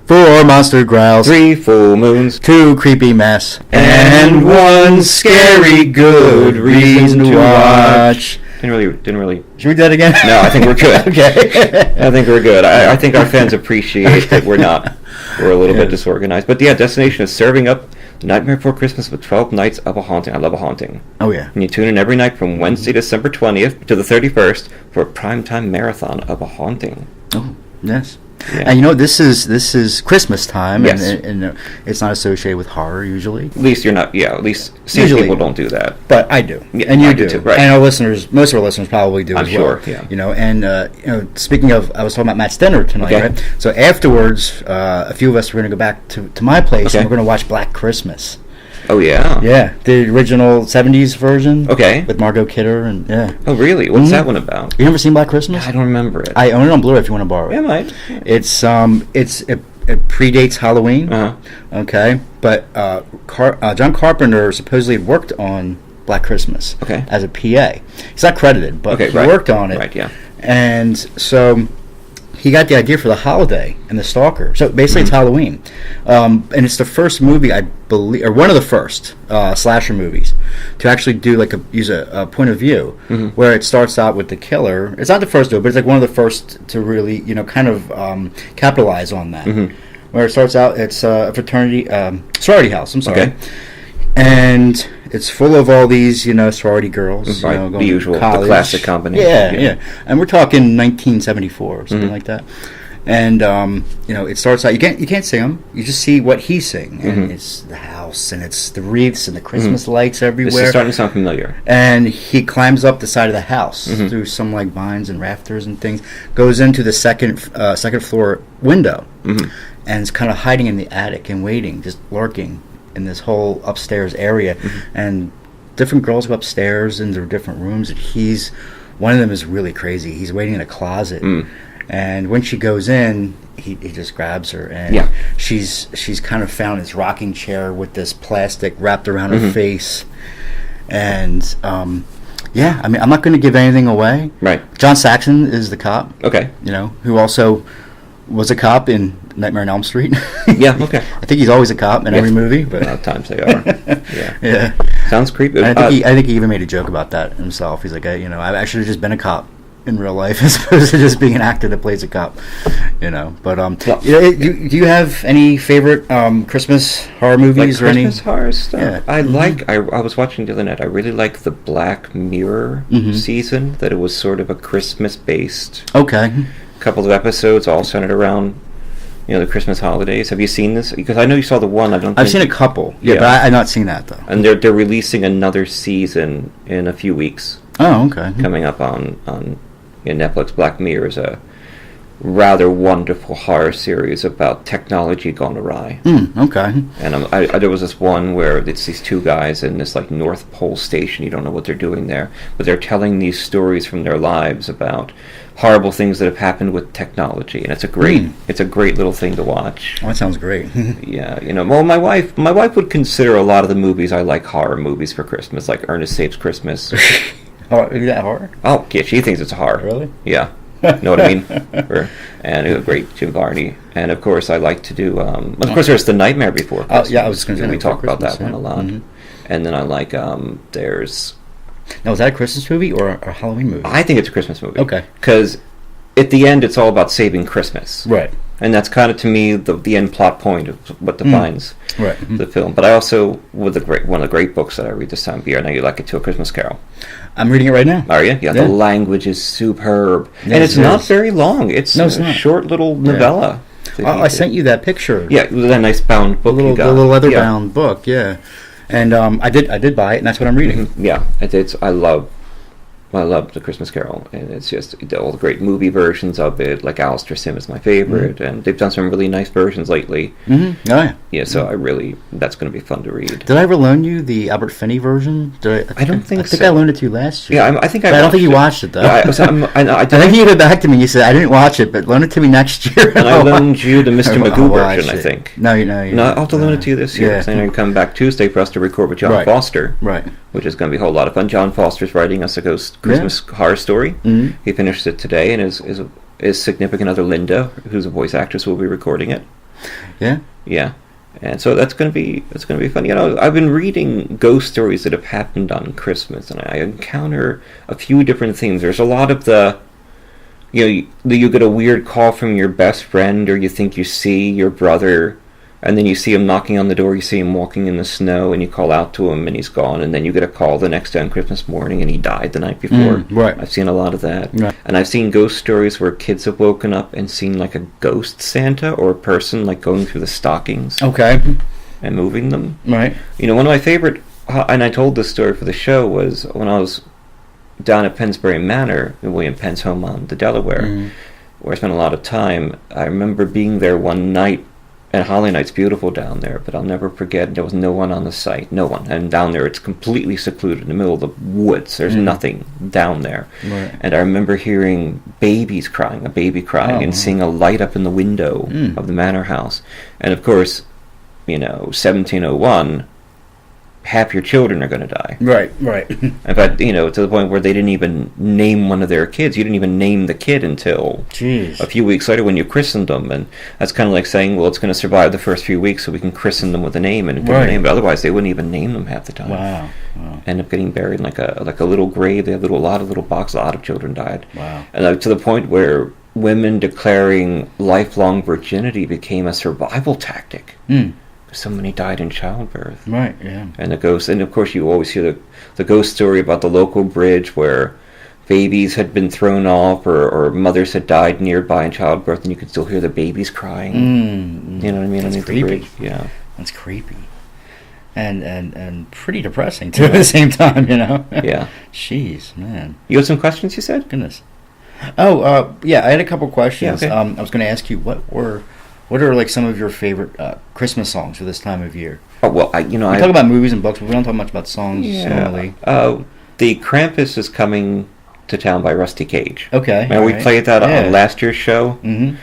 4 monster growls, 3 full moons, 2 creepy mess, and 1 scary good reason to watch. Didn't really. Should we do that again? No, I think we're good. Okay. I think we're good. I think our fans appreciate that we're not. We're a little bit disorganized. But yeah, Destination is serving up The Nightmare Before Christmas with 12 Nights of a Haunting. I love a haunting. Oh, yeah. And you tune in every night from Wednesday, December 20th to the 31st for a primetime marathon of a haunting. Oh, yes. Yeah. And this is Christmas time, yes. and it's not associated with horror usually. At least you're not. Yeah, at least some people don't do that. But I do, yeah, and you I do too, right? And most of our listeners probably do. I'm as sure. Well, Yeah. And speaking of, I was talking about Matt's dinner tonight, right? So afterwards, a few of us are going to go back to my place, and we're going to watch Black Christmas. Oh, yeah? Yeah, the original 70s version. Okay. With Margot Kidder and, yeah. Oh, really? What's that one about? You never seen Black Christmas? I don't remember it. I own it on Blu-ray if you want to borrow it. Yeah, I might. It predates Halloween. Uh-huh. Okay. But John Carpenter supposedly had worked on Black Christmas as a PA. He's not credited, but he worked on it. Right, yeah. And so he got the idea for the holiday and the stalker. So basically it's Halloween. And it's the first movie, I believe, or one of the first slasher movies to actually do use a point of view where it starts out with the killer. It's not the first to do it, but it's like one of the first to really, kind of capitalize on that. Where it starts out, it's a fraternity, sorority house, I'm sorry. Okay. And it's full of all these, sorority girls. Right, going the usual, to college. the classic combination. Yeah. And we're talking 1974 or something like that. And it starts out. You can't see him. You just see what he's seeing, and it's the house, and it's the wreaths, and the Christmas lights everywhere. This is starting to sound familiar. And he climbs up the side of the house through some vines and rafters and things. Goes into the second floor window, and is kind of hiding in the attic and waiting, just lurking in this whole upstairs area. And different girls go upstairs in their different rooms. And one of them is really crazy. He's waiting in a closet. And when she goes in, he just grabs her, and she's kind of found in this rocking chair with this plastic wrapped around her face. And I'm not going to give anything away. Right. John Saxon is the cop. Okay. Who also was a cop in Nightmare on Elm Street. Yeah. Okay. I think he's always a cop in every movie. But a lot of times they are. Yeah. Sounds creepy. I think he even made a joke about that himself. He's like, I've actually just been a cop in real life as opposed to just being an actor that plays a cop. But do you have any favorite Christmas horror movies or any Christmas horror stuff? Yeah. I was watching the other night. I really like the Black Mirror season. That it was sort of a Christmas based. Okay. Couple of episodes all centered around the Christmas holidays. Have you seen this? Because I know you saw the one. I've seen a couple. Yeah, but I've not seen that though. And they're releasing another season in a few weeks. Oh, okay. Coming up on Netflix. Black Mirror is a rather wonderful horror series about technology gone awry. Okay. And there was this one where it's these two guys in this North Pole station. You don't know what they're doing there, but they're telling these stories from their lives about horrible things that have happened with technology, and it's a great little thing to watch. Oh, that sounds great. Yeah, well, my wife would consider a lot of the movies I like horror movies for Christmas, like Ernest Saves Christmas. Oh, is that horror? Oh, yeah, she thinks it's horror. Really? Yeah. know what I mean? And a great Jim Varney. And of course, I like to do. Of course, there's The Nightmare Before Christmas. Yeah, I was going to say we talk about that one a lot. And then I like there's. Now, is that a Christmas movie or a Halloween movie? I think it's a Christmas movie. Okay. Because at the end, it's all about saving Christmas. Right. And that's kind of, to me, the end plot point of what defines the film. But I also, one of the great books that I read this time of year, I know you like it too, A Christmas Carol. I'm reading it right now. Are you? Yeah, the language is superb. Yes, and it's not very long. It's it's a not. short little novella. I sent you that picture. Yeah, with that nice bound book you got. The little leather-bound book, yeah. And I did buy it, and that's what I'm reading. Yeah, I love The Christmas Carol, and it's just all the great movie versions of it. Like Alistair Sim is my favorite, and they've done some really nice versions lately. Oh yeah. Yeah, so that's going to be fun to read. Did I ever loan you the Albert Finney version? I don't think so. I think I loaned it to you last year. Yeah, I think I don't think you watched it though. Yeah, I think you hit back to me and you said I didn't watch it, but loan it to me next year. And I loaned you the Mr. Magoo version, I think. No, I'll have to loan it to you this year. Yeah. So I'm going to come back Tuesday for us to record with John Foster. Right. Which is going to be a whole lot of fun. John Foster's writing us a ghost Christmas horror story. He finished it today, and his significant other Linda, who's a voice actress, will be recording it. Yeah, and so that's going to be fun. You know, I've been reading ghost stories that have happened on Christmas, and I encounter a few different things. There's a lot of you get a weird call from your best friend, or you think you see your brother. And then you see him knocking on the door, you see him walking in the snow, and you call out to him, and he's gone. And then you get a call the next day on Christmas morning, and he died the night before. Right. I've seen a lot of that. Right. And I've seen ghost stories where kids have woken up and seen like a ghost Santa or a person like going through the stockings. Okay. And moving them. Right. You know, one of my favorite, and I told this story for the show, was when I was down at Pennsbury Manor, in William Penn's home on the Delaware, where I spent a lot of time. I remember being there one night. And Holly Night's beautiful down there, but I'll never forget there was no one on the site, no one. And down there it's completely secluded in the middle of the woods. There's nothing down there. Right. And I remember hearing a baby crying, and seeing a light up in the window of the manor house. And of course, 1701, half your children are going to die. Right. In fact, to the point where they didn't even name one of their kids. You didn't even name the kid until a few weeks later when you christened them. And that's kind of like saying, well, it's going to survive the first few weeks so we can christen them with a name and give them a name. But otherwise, they wouldn't even name them half the time. Wow. End up getting buried in like a little grave. They had a lot of little boxes. A lot of children died. Wow. And to the point where women declaring lifelong virginity became a survival tactic. So many died in childbirth. Right, yeah. And the ghost, and of course you always hear the ghost story about the local bridge where babies had been thrown off or mothers had died nearby in childbirth, and you could still hear the babies crying. You know what I mean? That's creepy. The bridge. Yeah. That's creepy. And pretty depressing too at the same time, Yeah. Jeez, man. You had some questions, you said? Goodness. Oh, yeah, I had a couple questions. Yeah, okay. I was going to ask you what are like some of your favorite Christmas songs for this time of year? Oh well, we talk about movies and books, but we don't talk much about songs normally. The Krampus is coming to town by Rusty Cage. Okay, and we played that on last year's show. Mm-hmm.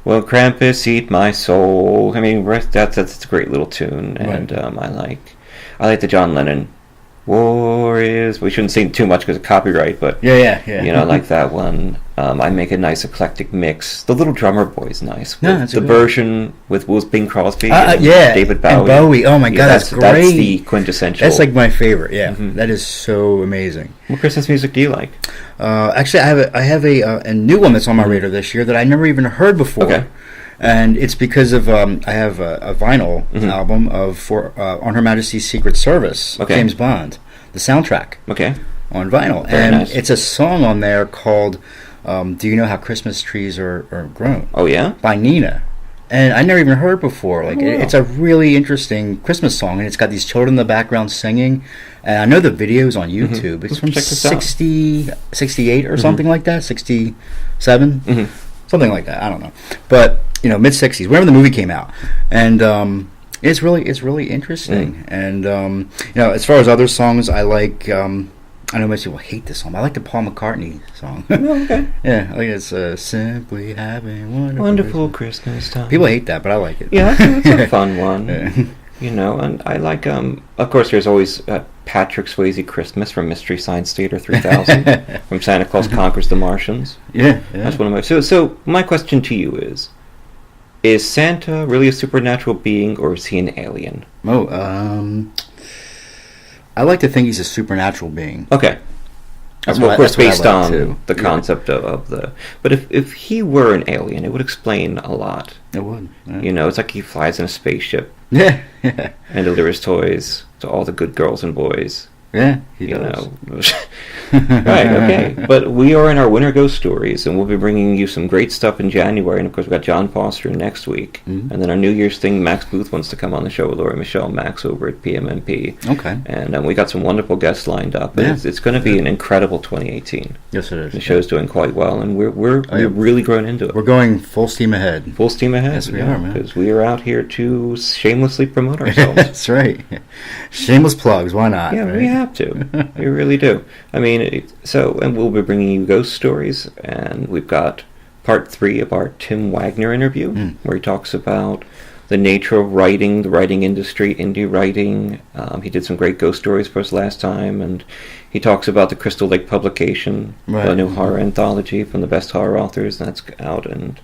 Well, Krampus, eat my soul. I mean, that's a great little tune, and I like the John Lennon. War is. We shouldn't sing too much because of copyright, but yeah. I like that one. I make a nice eclectic mix. The Little Drummer Boy is nice. That's the version with Bing Crosby, David Bowie. And Bowie. Oh my God, that's great. That's the quintessential. That's like my favorite. Yeah, that is so amazing. What Christmas music do you like? Actually, I have a new one that's on my radar this year that I never even heard before. Okay. And it's because of I have a vinyl album for On Her Majesty's Secret Service, James Bond, the soundtrack. Okay. On vinyl, Very nice. It's a song on there called "Do You Know How Christmas Trees Are Grown?" Oh yeah. By Nina, and I never even heard it before. It's a really interesting Christmas song, and it's got these children in the background singing. And I know the video's on YouTube. It's from 68 or something like that, 67, something like that. I don't know, but mid 60s, whenever the movie came out, and it's really interesting. And as far as other songs, I like. I know most people hate this song, but I like the Paul McCartney song. Okay. Yeah, I think it's Simply Having Wonderful Christmas Time. People hate that, but I like it. Yeah, it's a fun one. And I like, of course, there's always Patrick Swayze Christmas from Mystery Science Theater 3000, from Santa Claus Conquers the Martians. Yeah. That's one of my... So my question to you is Santa really a supernatural being, or is he an alien? I like to think he's a supernatural being. Okay. Of course, based on the concept of the... But if he were an alien, it would explain a lot. It would. Yeah. You know, it's like he flies in a spaceship. Yeah. And delivers toys to all the good girls and boys. Yeah, he does. Right, okay. But we are in our Winter Ghost Stories, and we'll be bringing you some great stuff in January. And, of course, we've got John Foster next week. Mm-hmm. And then our New Year's thing, Max Booth wants to come on the show with Laurie Michelle Max over at PMMP. Okay. And we got some wonderful guests lined up. And it's going to be an incredible 2018. Yes, it is. The show's doing quite well, and we're really growing into it. We're going full steam ahead. Full steam ahead. Yes, we are, man. Because we are out here to shamelessly promote ourselves. That's right. Shameless plugs, why not? Yeah, right? We have to. We really do. I mean, and we'll be bringing you ghost stories, and we've got part 3 of our Tim Wagner interview, where he talks about the nature of writing, the writing industry, indie writing. He did some great ghost stories for us last time, and he talks about the Crystal Lake publication, a new horror anthology from the best horror authors that's out, and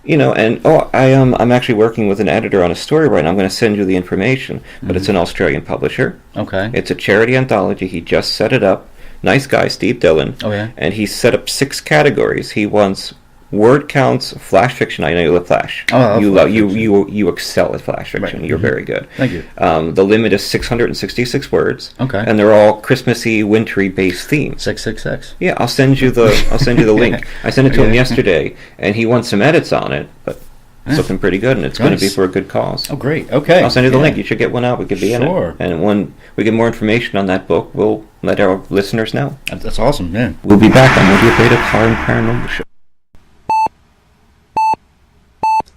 I'm actually working with an editor on a story right now. I'm going to send you the information, but it's an Australian publisher. Okay. It's a charity anthology. He just set it up. Nice guy, Steve Dillon. Oh, yeah? And he set up 6 categories. He wants word counts, flash fiction. I know you love flash. Oh, you excel at flash fiction. Right. You're very good. Thank you. The limit is 666 words. Okay. And they're all Christmassy, wintry based themes. 666. Yeah, I'll send you the link. I sent it to him yesterday, and he wants some edits on it, but it's looking pretty good, and it's going to be for a good cause. Oh, great. Okay. I'll send you the link. You should get one out. We could be in Sure. it. And when we get more information on that book, we'll let our listeners know. That's awesome, yeah. We'll be back on What Are You Afraid of? Horror and Paranormal Show.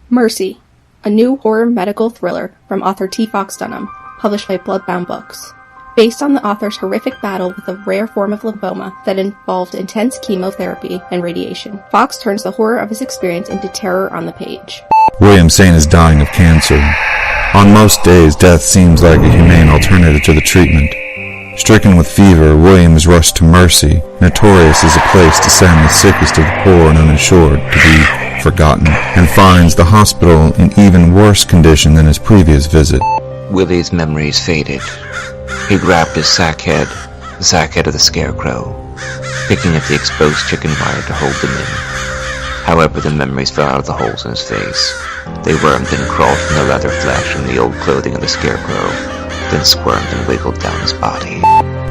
Mercy, a new horror medical thriller from author T. Fox Dunham, published by Bloodbound Books. Based on the author's horrific battle with a rare form of lymphoma that involved intense chemotherapy and radiation, Fox turns the horror of his experience into terror on the page. William Saint is dying of cancer. On most days, death seems like a humane alternative to the treatment. Stricken with fever, William is rushed to Mercy, notorious as a place to send the sickest of the poor and uninsured to be forgotten, and finds the hospital in even worse condition than his previous visit. Willie's memories faded. He grabbed his sack head of the scarecrow, picking at the exposed chicken wire to hold them in. However, the memories fell out of the holes in his face. They wormed and crawled from the leather flesh and the old clothing of the scarecrow, then squirmed and wiggled down his body.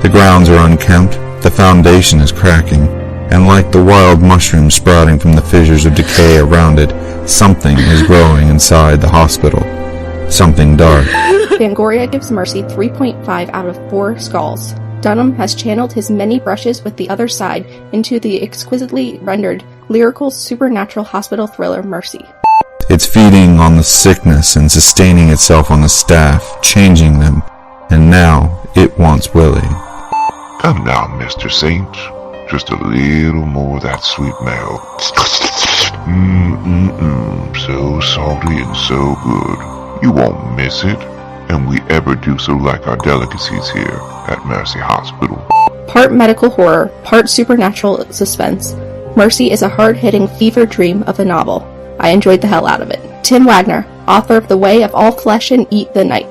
The grounds are unkempt, the foundation is cracking, and like the wild mushrooms sprouting from the fissures of decay around it, something is growing inside the hospital. Something dark. Fangoria gives Mercy 3.5 out of 4 skulls. Dunham has channeled his many brushes with the other side into the exquisitely rendered, lyrical, supernatural hospital thriller Mercy. It's feeding on the sickness and sustaining itself on the staff, changing them, and now it wants Willie. Come now, Mr. Saint. Just a little more of that sweet milk. So salty and so good. You won't miss it. And we ever do so like our delicacies here at Mercy Hospital. Part medical horror, part supernatural suspense, Mercy is a hard-hitting fever dream of a novel. I enjoyed the hell out of it. Tim Wagner, author of The Way of All Flesh and Eat the Night.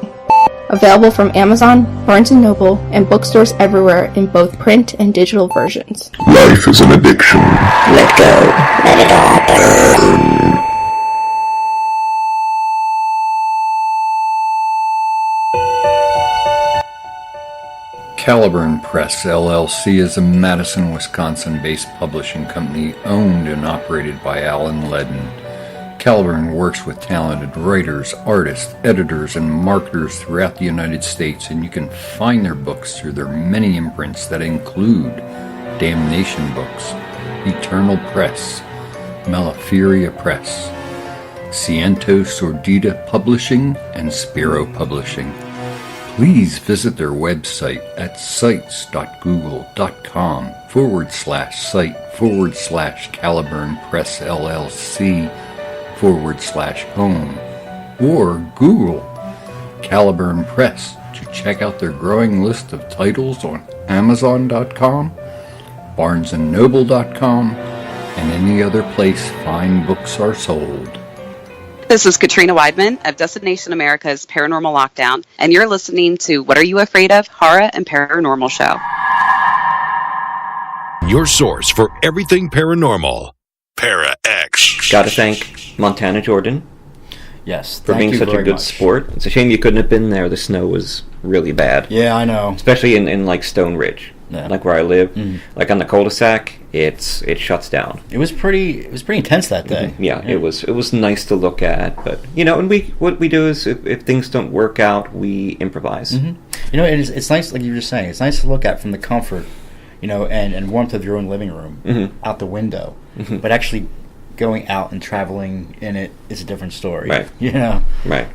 Available from Amazon, Barnes & Noble, and bookstores everywhere in both print and digital versions. Life is an addiction. Let go. Let it all burn. Caliburn Press, LLC is a Madison, Wisconsin-based publishing company owned and operated by Alan Ledden. Caliburn works with talented writers, artists, editors, and marketers throughout the United States, and you can find their books through their many imprints that include Damnation Books, Eternal Press, Malaferia Press, Ciento Sordida Publishing, and Spiro Publishing. Please visit their website at sites.google.com/site/Caliburn Press LLC/home or Google Caliburn Press you check out their growing list of titles on Amazon.com, BarnesandNoble.com, and any other place fine books are sold. This is Katrina Weidman of Destination America's Paranormal Lockdown, and you're listening to What Are You Afraid Of? Horror and Paranormal Show. Your source for everything paranormal. Para X. Gotta thank Montana Jordan. Yes, for being such a good sport. It's a shame you couldn't have been there. The snow was really bad. Yeah, I know. Especially in like Stone Ridge, like where I live. Like on the cul-de-sac, it shuts down. It was pretty intense that day. Yeah, it was nice to look at, but and what we do is if things don't work out, we improvise. It's nice, like you were just saying. It's nice to look at from the comfort, and warmth of your own living room out the window, but actually going out and traveling in it is a different story. Right. Right.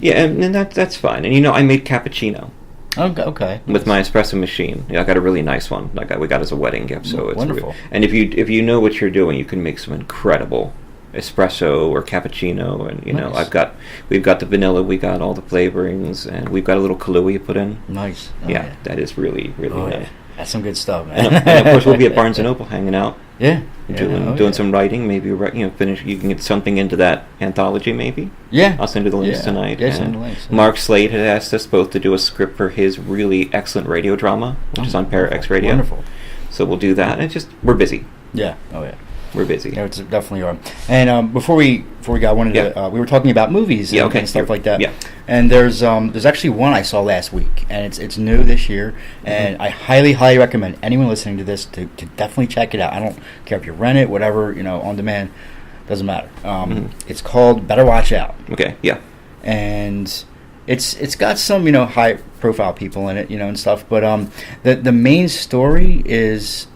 Yeah, and that's fine. And I made cappuccino. Okay. With my espresso machine. I got a really nice one. We got as a wedding gift, so it's wonderful. And if you know what you're doing, you can make some incredible espresso or cappuccino. And nice. We've got the vanilla, we got all the flavorings, and we've got a little Kahlua you put in. Nice. Yeah, that is really nice. Yeah. That's some good stuff, man. And of course, we'll be at Barnes and Noble hanging out. Yeah. Doing some writing. Maybe finish. You can get something into that anthology. Maybe. Yeah. I'll send you the links tonight. Yeah, send the links. Yeah. Mark Slade had asked us both to do a script for his really excellent radio drama, which is on Para X Radio. Wonderful. So we'll do that. And we're busy. Yeah. Oh yeah. We're busy. Yeah, it's definitely are. And before we got we were talking about movies and stuff like that. Yeah. And there's actually one I saw last week, and it's new this year, and I highly recommend anyone listening to this to definitely check it out. I don't care if you rent it, whatever, on demand, doesn't matter. It's called Better Watch Out. Okay. Yeah. And it's got some high profile people in it, and stuff, but the main story is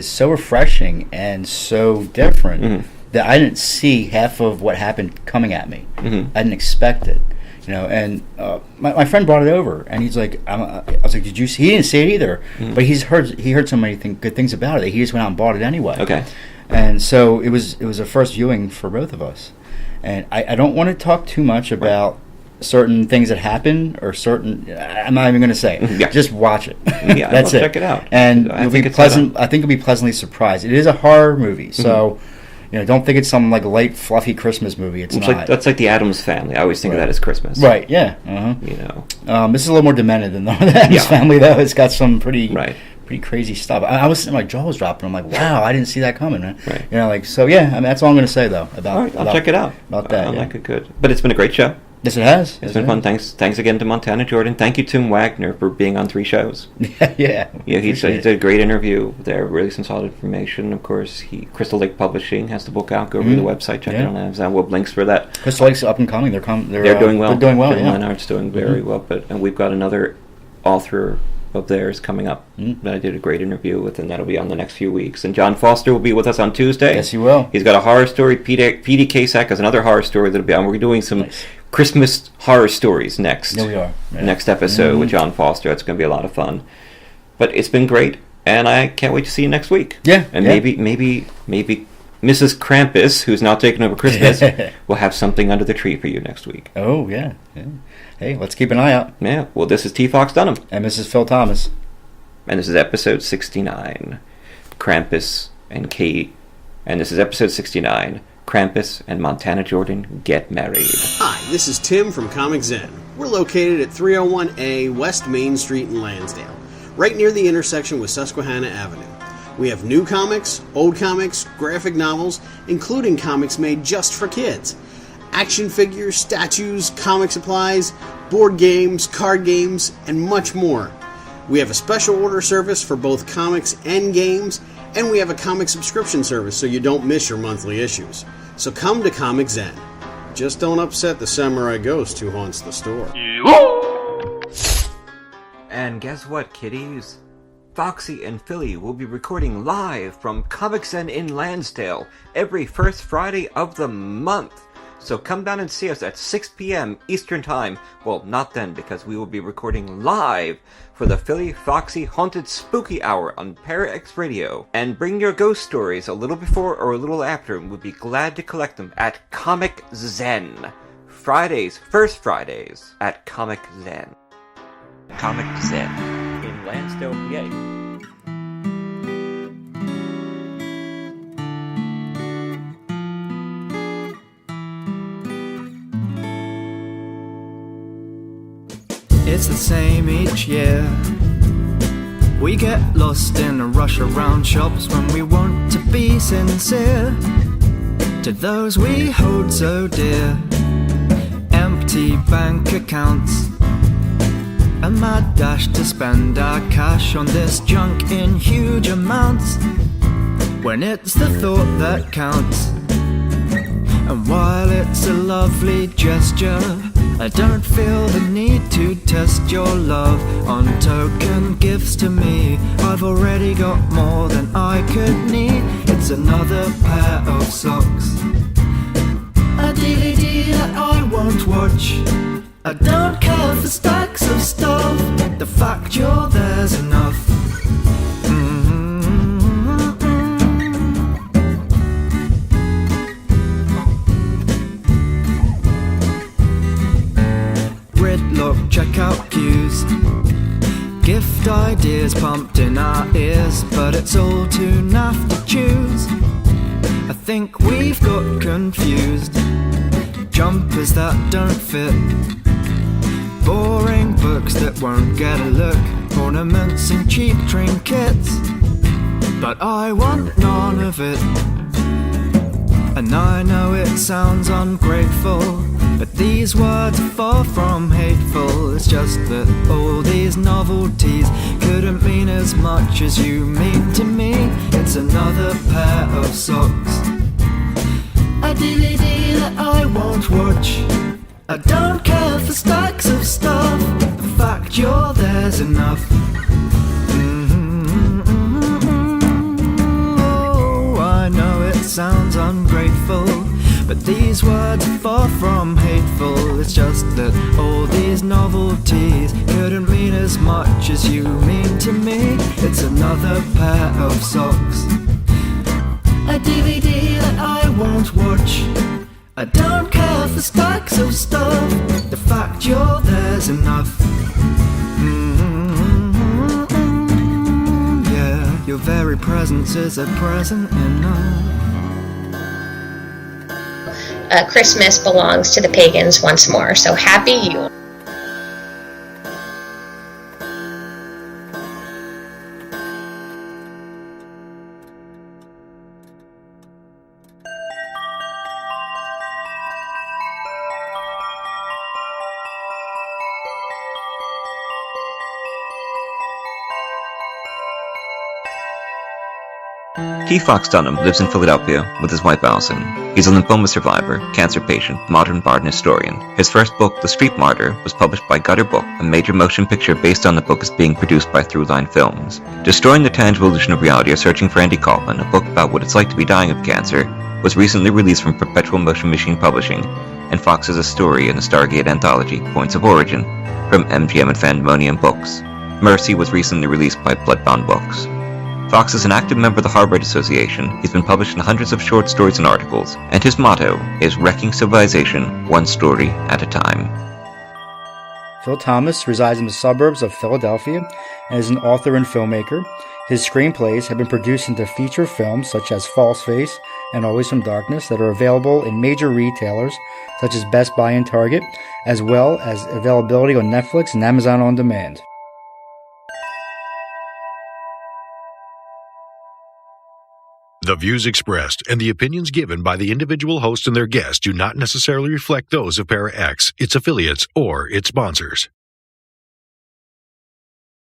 so refreshing and so different that I didn't see half of what happened coming at me. I didn't expect it, and my friend brought it over, and he's like, I was like, did you see? He didn't see it either, but he heard so many good things about it that he just went out and bought it anyway. Okay. And so it was a first viewing for both of us, and I don't want to talk too much about certain things that happen or I'm not even going to say it. Yeah. Just watch it. Yeah, That's it. Check it out. And I think you'll be pleasantly surprised. It is a horror movie, so don't think it's some like light fluffy Christmas movie. It's not. That's like the Addams Family. I always think of that as Christmas. Right, yeah. This is a little more demented than the Addams Family, though. It's got some pretty crazy stuff. I was my jaw was dropping. I'm like, wow, I didn't see that coming, man. Right. That's all I'm going to say though about. All right, I'll check it out. About that. I like it good. But it's been a great show. Yes, it has. It's been fun. Thanks again to Montana Jordan. Thank you, Tim Wagner, for being on 3 shows. Yeah. He did a great interview there. Really some solid information. Of course, Crystal Lake Publishing has the book out. Go over to the website, check it on Amazon. We'll have links for that. Crystal Lake's up and coming. They're doing well. They're doing well. Jim Leonard's doing very well. And we've got another author of theirs coming up that I did a great interview with, and that'll be on the next few weeks. And John Foster will be with us on Tuesday. Yes, he will. He's got a horror story. P.D. Kasak has another horror story that'll be on. We're doing some Christmas horror stories next. Here we are. Yeah. Next episode with John Foster. That's going to be a lot of fun. But it's been great, and I can't wait to see you next week. Yeah. And maybe Mrs. Krampus, who's now taking over Christmas, will have something under the tree for you next week. Oh, yeah. Hey, let's keep an eye out. Yeah. Well, this is T. Fox Dunham. And Mrs. Phil Thomas. And this is episode 69, Krampus and Kate. And this is episode 69, Krampus and Montana Jordan get married. Hi, this is Tim from Comic Zen. We're located at 301A West Main Street in Lansdale, right near the intersection with Susquehanna Avenue. We have new comics, old comics, graphic novels, including comics made just for kids. Action figures, statues, comic supplies, board games, card games, and much more. We have a special order service for both comics and games, and we have a comic subscription service so you don't miss your monthly issues. So come to Comic Zen. Just don't upset the samurai ghost who haunts the store. And guess what, kiddies? Foxy and Philly will be recording live from Comic Zen in Lansdale every first Friday of the month. So come down and see us at 6 p.m. Eastern Time. Well, not then, because we will be recording live for the Philly Foxy Haunted Spooky Hour on Para X Radio. And bring your ghost stories a little before or a little after, and we'll be glad to collect them at Comic Zen. First Fridays at Comic Zen. Comic Zen in Lansdale, PA. It's the same each year. We get lost in a rush around shops when we want to be sincere to those we hold so dear. Empty bank accounts, a mad dash to spend our cash on this junk in huge amounts, when it's the thought that counts. And while it's a lovely gesture, I don't feel the need to test your love on token gifts to me. I've already got more than I could need. It's another pair of socks, a DVD that I won't watch. I don't care for stacks of stuff. The fact you're there's enough. Gridlock checkout queues, gift ideas pumped in our ears, but it's all too naff to choose. I think we've got confused. Jumpers that don't fit, boring books that won't get a look, ornaments and cheap trinkets, but I want none of it. And I know it sounds ungrateful, but these words are far from hateful. It's just that all these novelties couldn't mean as much as you mean to me. It's another pair of socks, a DVD that I won't watch. I don't care for stacks of stuff. The fact you're there's enough. Oh, I know it sounds ungrateful, but these words are far from hateful. It's just that all these novelties couldn't mean as much as you mean to me. It's another pair of socks, a DVD that I won't watch. I don't care for stacks of stuff. The fact you're there's enough. Yeah, your very presence is a present enough. Christmas belongs to the pagans once more, so happy Yule. Keith Fox Dunham lives in Philadelphia with his wife Allison. He's a lymphoma survivor, cancer patient, modern bard and historian. His first book, The Street Martyr, was published by Gutter Book. A major motion picture based on the book is being produced by Throughline Films. Destroying the Tangible Illusion of Reality or Searching for Andy Kaufman, a book about what it's like to be dying of cancer, was recently released from Perpetual Motion Machine Publishing, and Fox has a story in the Stargate anthology, Points of Origin, from MGM and Fandemonium Books. Mercy was recently released by Bloodbound Books. Fox is an active member of the Harvard Association. He's been published in hundreds of short stories and articles, and his motto is Wrecking Civilization, one story at a time. Phil Thomas resides in the suburbs of Philadelphia and is an author and filmmaker. His screenplays have been produced into feature films such as False Face and Always from Darkness that are available in major retailers such as Best Buy and Target, as well as availability on Netflix and Amazon On Demand. The views expressed and the opinions given by the individual host and their guests do not necessarily reflect those of Para X, its affiliates, or its sponsors.